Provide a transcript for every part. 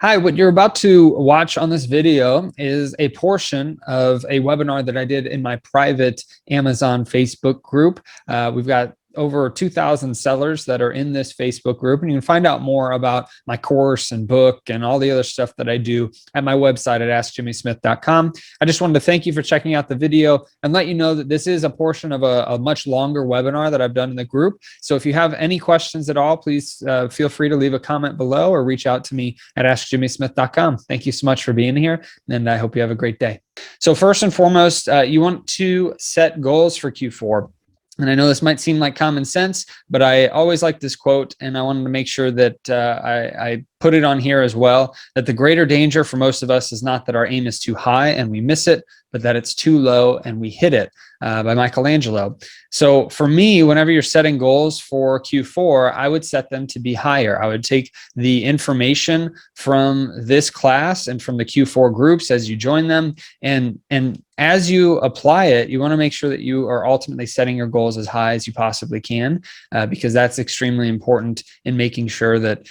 Hi, what you're about to watch on this video is a portion of a webinar that I did in my private Amazon Facebook group. We've got over 2,000 sellers that are in this Facebook group, and you can find out more about my course and book and all the other stuff that I do at my website at askjimmysmith.com. I just wanted to thank you for checking out the video and let you know that this is a portion of a much longer webinar that I've done in the group. So if you have any questions at all, please feel free to leave a comment below or reach out to me at askjimmysmith.com. Thank you so much for being here, and I hope you have a great day. So first and foremost, you want to set goals for Q4. And I know this might seem like common sense, but I always like this quote, and I wanted to make sure that I put it on here as well, that the greater danger for most of us is not that our aim is too high and we miss it, but that it's too low and we hit it, by Michelangelo. So for me, whenever you're setting goals for Q4, I would set them to be higher. I would take the information from this class and from the Q4 groups as you join them, and as you apply it, you want to make sure that you are ultimately setting your goals as high as you possibly can, because that's extremely important in making sure that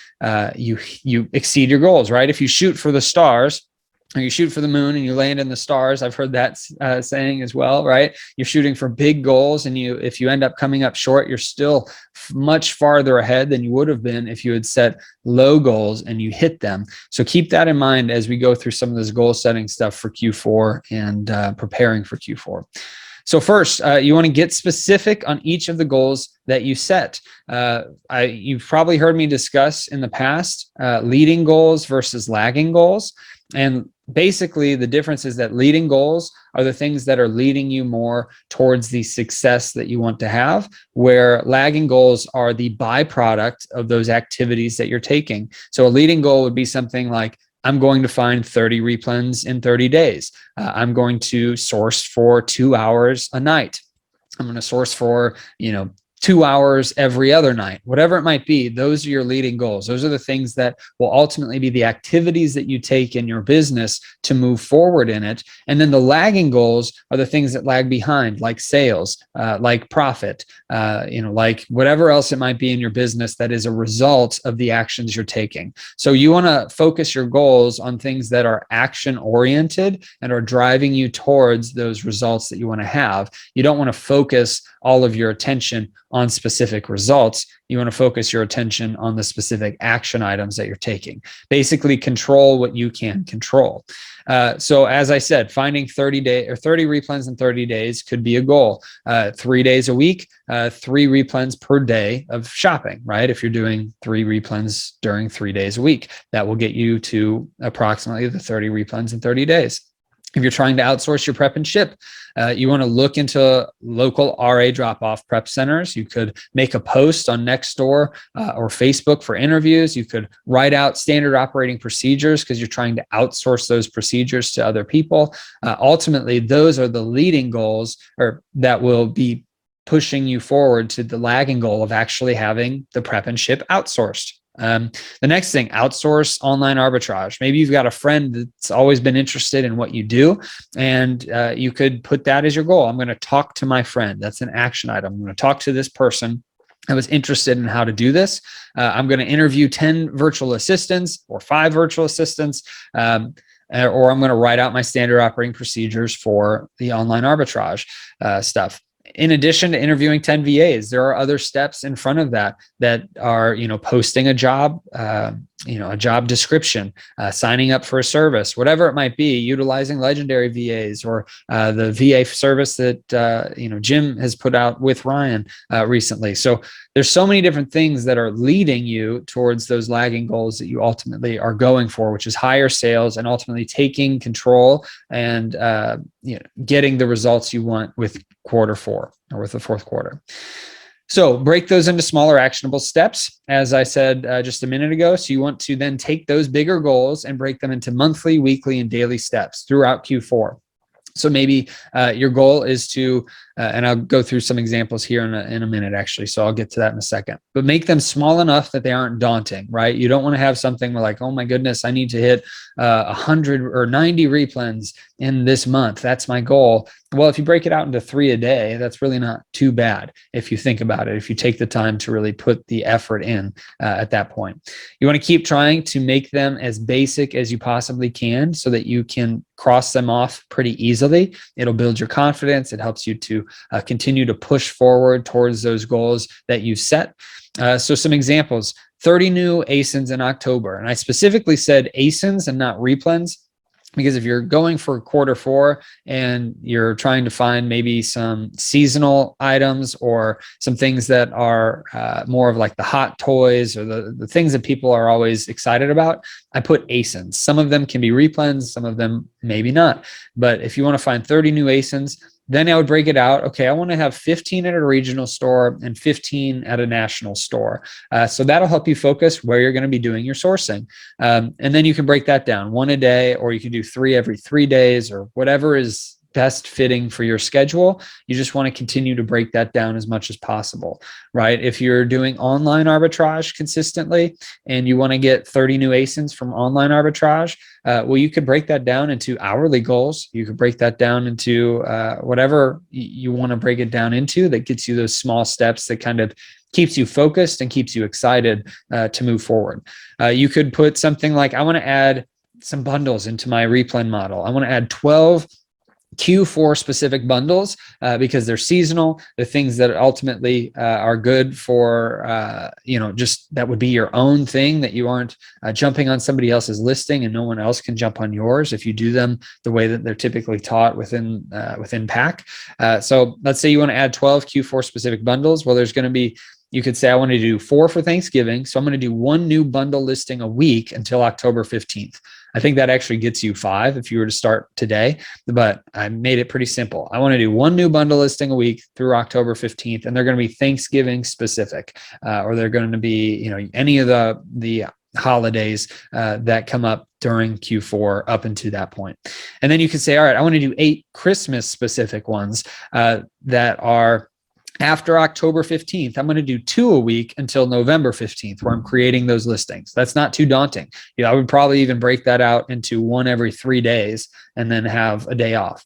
you exceed your goals, right? If you shoot for the stars, or you shoot for the moon and you land in the stars, I've heard that saying as well, right? You're shooting for big goals, and if you end up coming up short, you're still much farther ahead than you would have been if you had set low goals and you hit them. So keep that in mind as we go through some of this goal setting stuff for Q4 and preparing for Q4. So first, you want to get specific on each of the goals that you set. You've probably heard me discuss in the past leading goals versus lagging goals. And basically, the difference is that leading goals are the things that are leading you more towards the success that you want to have, where lagging goals are the byproduct of those activities that you're taking. So a leading goal would be something like, I'm going to find 30 replens in 30 days. I'm going to source for 2 hours a night. I'm going to source for, 2 hours every other night, whatever it might be. Those are your leading goals. Those are the things that will ultimately be the activities that you take in your business to move forward in it. And then the lagging goals are the things that lag behind, like sales, like profit, like whatever else it might be in your business that is a result of the actions you're taking. So you want to focus your goals on things that are action oriented and are driving you towards those results that you want to have. You don't want to focus all of your attention on specific results. You want to focus your attention on the specific action items that you're taking. Basically, control what you can control. So as I said, finding 30 replens in 30 days could be a goal. 3 days a week, 3 replens per day of shopping, right? If you're doing 3 replens during 3 days a week, that will get you to approximately the 30 replens in 30 days. If you're trying to outsource your prep and ship, you want to look into local RA drop-off prep centers. You could make a post on Nextdoor or Facebook for interviews. You could write out standard operating procedures because you're trying to outsource those procedures to other people. Ultimately, those are the leading goals, or that will be pushing you forward to the lagging goal of actually having the prep and ship outsourced. The next thing, outsource online arbitrage. Maybe you've got a friend that's always been interested in what you do, and you could put that as your goal. I'm going to talk to my friend. That's an action item. I'm going to talk to this person I was interested in how to do this. I'm going to interview 10 virtual assistants or 5 virtual assistants, or I'm going to write out my standard operating procedures for the online arbitrage stuff. In addition to interviewing 10 VAs, there are other steps in front of that are, posting a job, a job description, signing up for a service, whatever it might be, utilizing legendary VAs or the VA service that, Jim has put out with Ryan recently. So there's so many different things that are leading you towards those lagging goals that you ultimately are going for, which is higher sales and ultimately taking control and getting the results you want with Q4 or with the Q4. So break those into smaller actionable steps, as I said just a minute ago. So you want to then take those bigger goals and break them into monthly, weekly, and daily steps throughout Q4. So maybe your goal is to And I'll go through some examples here in a minute, actually. So I'll get to that in a second. But make them small enough that they aren't daunting, right? You don't want to have something where like, oh my goodness, I need to hit 100 or 90 replens in this month. That's my goal. Well, if you break it out into 3 a day, that's really not too bad if you think about it, if you take the time to really put the effort in at that point. You want to keep trying to make them as basic as you possibly can so that you can cross them off pretty easily. It'll build your confidence. It helps you to continue to push forward towards those goals that you set. So some examples: 30 new ASINs in October. And I specifically said ASINs and not replens, because if you're going for Q4 and you're trying to find maybe some seasonal items or some things that are more of like the hot toys or the things that people are always excited about, I put ASINs. Some of them can be replens, some of them maybe not. But if you want to find 30 new ASINs, then I would break it out. Okay, I want to have 15 at a regional store and 15 at a national store. So that'll help you focus where you're going to be doing your sourcing. And then you can break that down 1 a day, or you can do 3 every 3 days, or whatever is best fitting for your schedule. You just want to continue to break that down as much as possible, right? If you're doing online arbitrage consistently and you want to get 30 new ASINs from online arbitrage, well, you could break that down into hourly goals. You could break that down into whatever you want to break it down into that gets you those small steps that kind of keeps you focused and keeps you excited to move forward. You could put something like, I want to add some bundles into my replen model. I want to add 12 Q4 specific bundles because they're seasonal. The things that ultimately are good for, just that would be your own thing, that you aren't jumping on somebody else's listing and no one else can jump on yours if you do them the way that they're typically taught within PAC. So let's say you want to add 12 Q4 specific bundles. Well, there's going to be, you could say, I want to do 4 for Thanksgiving. So I'm going to do 1 new bundle listing a week until October 15th. I think that actually gets you 5 if you were to start today, but I made it pretty simple. I want to do 1 new bundle listing a week through October 15th, and they're going to be Thanksgiving specific, or they're going to be, any of the holidays that come up during Q4 up until that point. And then you can say, all right, I want to do 8 Christmas specific ones that are after October 15th. I'm going to do 2 a week until November 15th, where I'm creating those listings. That's not too daunting. I would probably even break that out into 1 every 3 days and then have a day off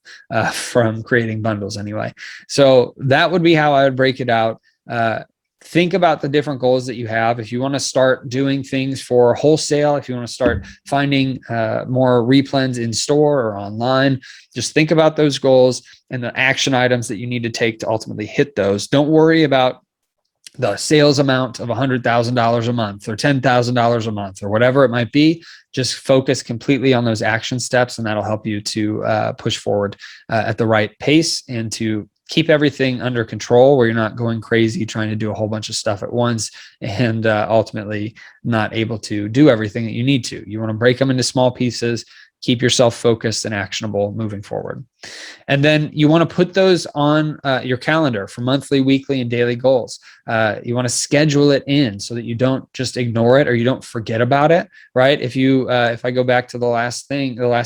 from creating bundles anyway. So that would be how I would break it out. Think about the different goals that you have. If you want to start doing things for wholesale, if you want to start finding more replens in store or online, just think about those goals and the action items that you need to take to ultimately hit those. Don't worry about the sales amount of $100,000 a month or $10,000 a month or whatever it might be. Just focus completely on those action steps, and that'll help you to push forward at the right pace and to keep everything under control, where you're not going crazy trying to do a whole bunch of stuff at once and ultimately not able to do everything that you need to. You want to break them into small pieces, keep yourself focused and actionable moving forward. And then you want to put those on your calendar for monthly, weekly, and daily goals. You want to schedule it in so that you don't just ignore it or you don't forget about it, right? If I go back to the last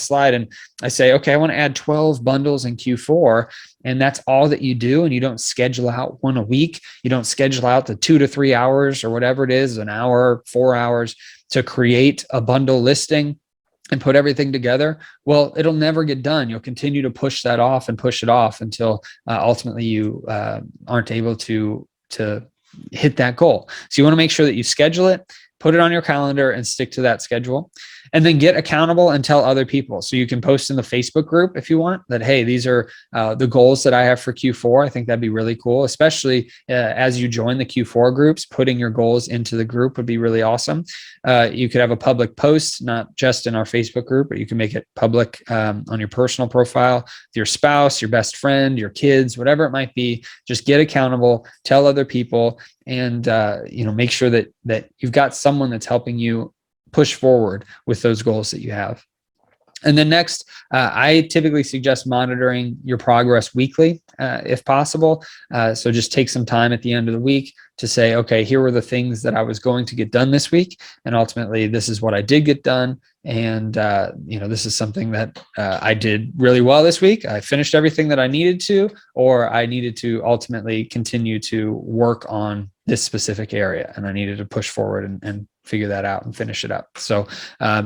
slide, and I say, okay, I want to add 12 bundles in Q4, and that's all that you do, and you don't schedule out 1 a week, you don't schedule out the 2 to 3 hours or whatever it is, an hour, 4 hours to create a bundle listing and put everything together, well, it'll never get done. You'll continue to push that off and push it off until ultimately you aren't able to hit that goal. So you want to make sure that you schedule it, put it on your calendar, and stick to that schedule. And then get accountable and tell other people. So you can post in the Facebook group if you want that, hey, these are the goals that I have for Q4. I think that'd be really cool, especially as you join the Q4 groups. Putting your goals into the group would be really awesome. You could have a public post, not just in our Facebook group, but you can make it public on your personal profile with your spouse, your best friend, your kids, whatever it might be. Just get accountable, tell other people, and make sure that you've got someone that's helping you push forward with those goals that you have. And then next, I typically suggest monitoring your progress weekly, if possible. So just take some time at the end of the week to say, okay, here were the things that I was going to get done this week. And ultimately, this is what I did get done. And, this is something that I did really well this week. I finished everything that I needed to, or I needed to ultimately continue to work on this specific area. And I needed to push forward and figure that out and finish it up. So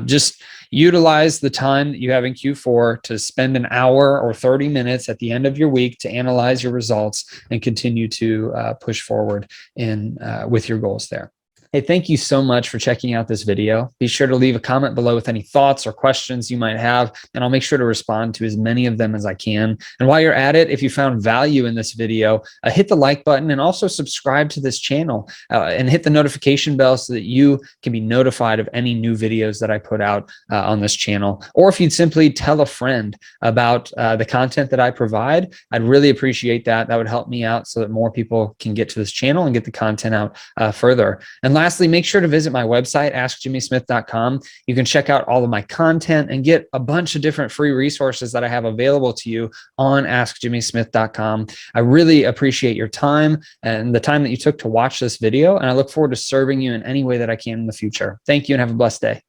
just utilize the time that you have in Q4 to spend an hour or 30 minutes at the end of your week to analyze your results and continue to push forward with your goals there. Hey, thank you so much for checking out this video. Be sure to leave a comment below with any thoughts or questions you might have, and I'll make sure to respond to as many of them as I can. And while you're at it, if you found value in this video, hit the like button and also subscribe to this channel and hit the notification bell so that you can be notified of any new videos that I put out on this channel. Or if you'd simply tell a friend about the content that I provide, I'd really appreciate that. That would help me out so that more people can get to this channel and get the content out further. And lastly, make sure to visit my website, askjimmysmith.com. You can check out all of my content and get a bunch of different free resources that I have available to you on askjimmysmith.com. I really appreciate your time and the time that you took to watch this video, and I look forward to serving you in any way that I can in the future. Thank you and have a blessed day.